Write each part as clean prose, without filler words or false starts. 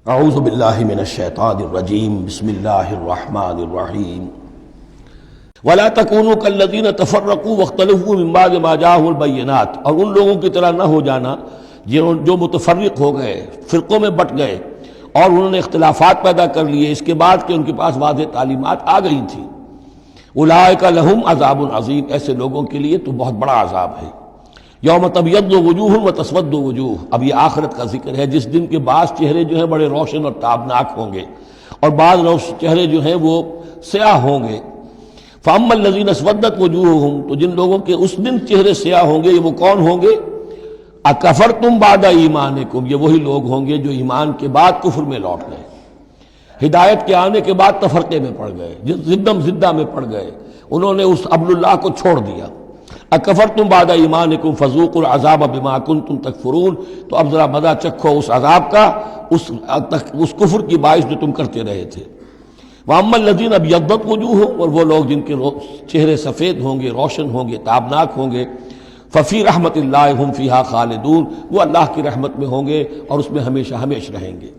اعوذ باللہ من الشیطان الرجیم بسم اللہ الرحمن الرحیم ولا تکونوا کالذین تفرقوا واختلفوا من بعد ما جاءهم البینات، اور ان لوگوں کی طرح نہ ہو جانا جو متفرق ہو گئے، فرقوں میں بٹ گئے اور انہوں نے اختلافات پیدا کر لیے اس کے بعد کہ ان کے پاس واضح تعلیمات آ گئی تھیں۔ اولئک لہم عذاب عظیم، ایسے لوگوں کے لیے تو بہت بڑا عذاب ہے۔ یوم تبیض وجوہ وتسود وجوہ، اب یہ آخرت کا ذکر ہے جس دن کے بعض چہرے جو ہیں بڑے روشن اور تابناک ہوں گے اور بعض چہرے جو ہیں وہ سیاہ ہوں گے۔ فاما الذین اسودت وجوہہم، تو جن لوگوں کے اس دن چہرے سیاہ ہوں گے، یہ وہ کون ہوں گے؟ اکفرتم بعد ایمانکم، یہ وہی لوگ ہوں گے جو ایمان کے بعد کفر میں لوٹ گئے، ہدایت کے آنے کے بعد تفرقے میں پڑ گئے، زدم زدہ میں پڑ گئے، انہوں نے اس عبد اللہ کو چھوڑ دیا۔ اکفرتم بعد ایمانکم فذوقوا العذاب بما کنتم تکفرون، تو اب ذرا مزہ چکھو اس عذاب کا، اس کفر کی باعث جو تم کرتے رہے تھے۔ واما الذین ابیضت وجوہہم، اور وہ لوگ جن کے چہرے سفید ہوں گے، روشن ہوں گے، تابناک ہوں گے، ففی رحمت اللہ ہم فیہا خالدون، وہ اللہ کی رحمت میں ہوں گے اور اس میں ہمیشہ ہمیشہ رہیں گے۔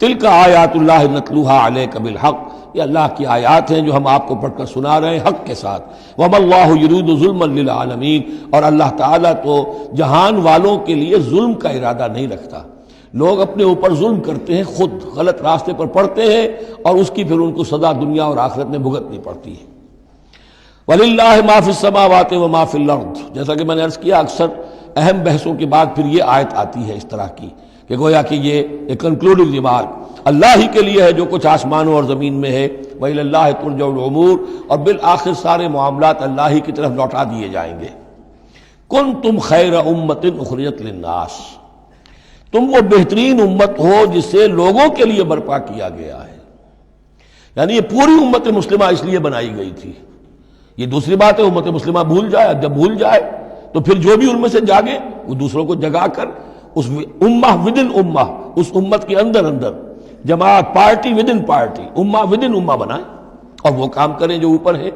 تلک آیات اللہ نتلوہا علیک بالحق، یہ اللہ کی آیات ہیں جو ہم آپ کو پڑھ کر سنا رہے ہیں حق کے ساتھ۔ وما اللہ یرید ظلما للعالمین، اور اللہ تعالیٰ تو جہان والوں کے لیے ظلم کا ارادہ نہیں رکھتا۔ لوگ اپنے اوپر ظلم کرتے ہیں، خود غلط راستے پر پڑتے ہیں اور اس کی پھر ان کو سزا دنیا اور آخرت میں بھگتنی پڑتی ہے۔ وَلِلَّهِ مَا فِي السَّمَاوَاتِ وَمَا فِي الْأَرْضِ، جیسا کہ میں نے عرض کیا اکثر اہم بحثوں کے بعد پھر یہ آیت آتی ہے اس طرح کی کہ گویا کہ یہ ایک کنکلوڈنگ ریمارک، اللہ ہی کے لیے ہے جو کچھ آسمانوں اور زمین میں ہے، وَإِلَى اللَّهِ تُرْجَعُ الْأُمُورُ، اور بالآخر سارے معاملات اللہ ہی کی طرف لوٹا دیے جائیں گے۔ كُنْتُمْ خَيْرَ أُمَّةٍ أُخْرِجَتْ لِلنَّاسِ، تم وہ بہترین امت ہو جسے لوگوں کے لیے برپا کیا گیا ہے، یعنی یہ پوری امت مسلمہ اس لیے بنائی گئی تھی۔ یہ دوسری بات ہے امت مسلمہ بھول جائے، جب بھول جائے تو پھر جو بھی ان میں سے جاگے وہ دوسروں کو جگا کر اس امہ ودن امہ، اس امت کے اندر اندر جماعت، پارٹی ودن پارٹی، امہ ودن امہ بنائیں اور وہ کام کریں جو اوپر ہے۔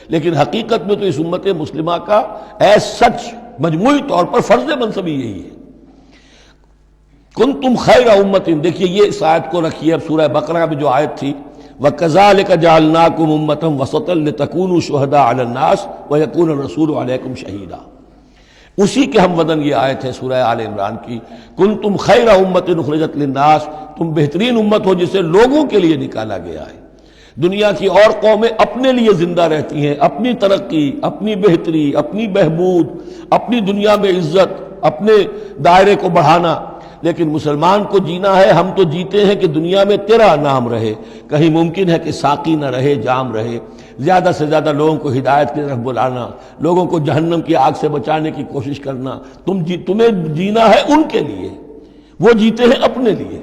لیکن حقیقت میں تو اس امت مسلمہ کا ایز سچ مجموعی طور پر فرض منصبی یہی ہے۔ کنتم خیر امت، دیکھیے یہ اس آیت کو رکھیے اب سورہ بقرہ میں جو آیت تھی، وَكَذَلِكَ جَعَلْنَاكُمْ أُمَّةً وَسَطًا لِتَكُونُوا شُهَدَاءَ عَلَى النَّاسِ وَيَكُونَ الرَّسُولُ عَلَيْكُمْ شَهِيدًا، اسی کے ہم وطن یہ آیت ہے سورہ آل عمران کی، کنتم خیر امت اخرجت للناس، تم بہترین امت ہو جسے لوگوں کے لیے نکالا گیا ہے۔ دنیا کی اور قومیں اپنے لیے زندہ رہتی ہیں، اپنی ترقی، اپنی بہتری، اپنی بہبود، اپنی دنیا میں عزت، اپنے دائرے کو بڑھانا، لیکن مسلمان کو جینا ہے، ہم تو جیتے ہیں کہ دنیا میں تیرا نام رہے، کہیں ممکن ہے کہ ساقی نہ رہے، جام رہے، زیادہ سے زیادہ لوگوں کو ہدایت کی طرف بلانا، لوگوں کو جہنم کی آگ سے بچانے کی کوشش کرنا۔ تمہیں جینا ہے ان کے لیے، وہ جیتے ہیں اپنے لیے۔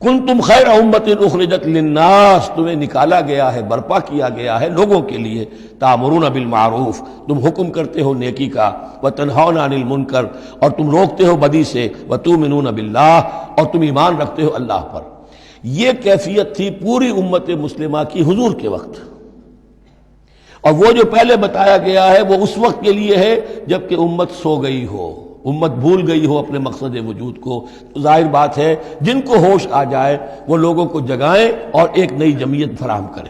کنتم خیر امت اخرجت للناس، تمہیں نکالا گیا ہے، برپا کیا گیا ہے لوگوں کے لیے۔ تامرون بالمعروف، تم حکم کرتے ہو نیکی کا، وتنہون عن المنکر، اور تم روکتے ہو بدی سے، وتؤمنون باللہ، اور تم ایمان رکھتے ہو اللہ پر۔ یہ کیفیت تھی پوری امت مسلمہ کی حضور کے وقت، اور وہ جو پہلے بتایا گیا ہے وہ اس وقت کے لیے ہے جب کہ امت سو گئی ہو، امت بھول گئی ہو اپنے مقصد وجود کو۔ تو ظاہر بات ہے جن کو ہوش آ جائے وہ لوگوں کو جگائیں اور ایک نئی جمعیت فراہم کریں۔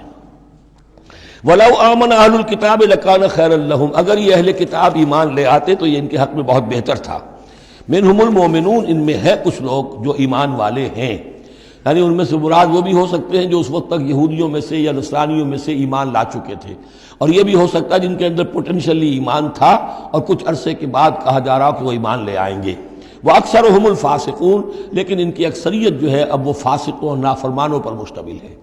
وَلَوْ آمَنَ أَهْلُ الْكِتَابِ لَكَانَ خَيْرًا لَهُمْ، اگر یہ اہل کتاب ایمان لے آتے تو یہ ان کے حق میں بہت بہتر تھا۔ مِنْهُمُ الْمُؤْمِنُونَ، ان میں ہے کچھ لوگ جو ایمان والے ہیں، یعنی ان میں سے مراد وہ بھی ہو سکتے ہیں جو اس وقت تک یہودیوں میں سے یا نصرانیوں میں سے ایمان لا چکے تھے، اور یہ بھی ہو سکتا ہے جن کے اندر پوٹینشلی ایمان تھا اور کچھ عرصے کے بعد کہا جا رہا کہ وہ ایمان لے آئیں گے۔ وَأَكْثَرُهُمُ الْفَاسِقُونَ، لیکن ان کی اکثریت جو ہے اب وہ فاسقوں اور نافرمانوں پر مشتمل ہے۔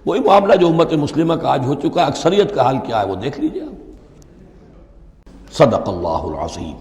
وہی معاملہ جو امت مسلمہ کا آج ہو چکا ہے، اکثریت کا حال کیا ہے وہ دیکھ لیجیے آپ۔ صدق اللہ العظیم۔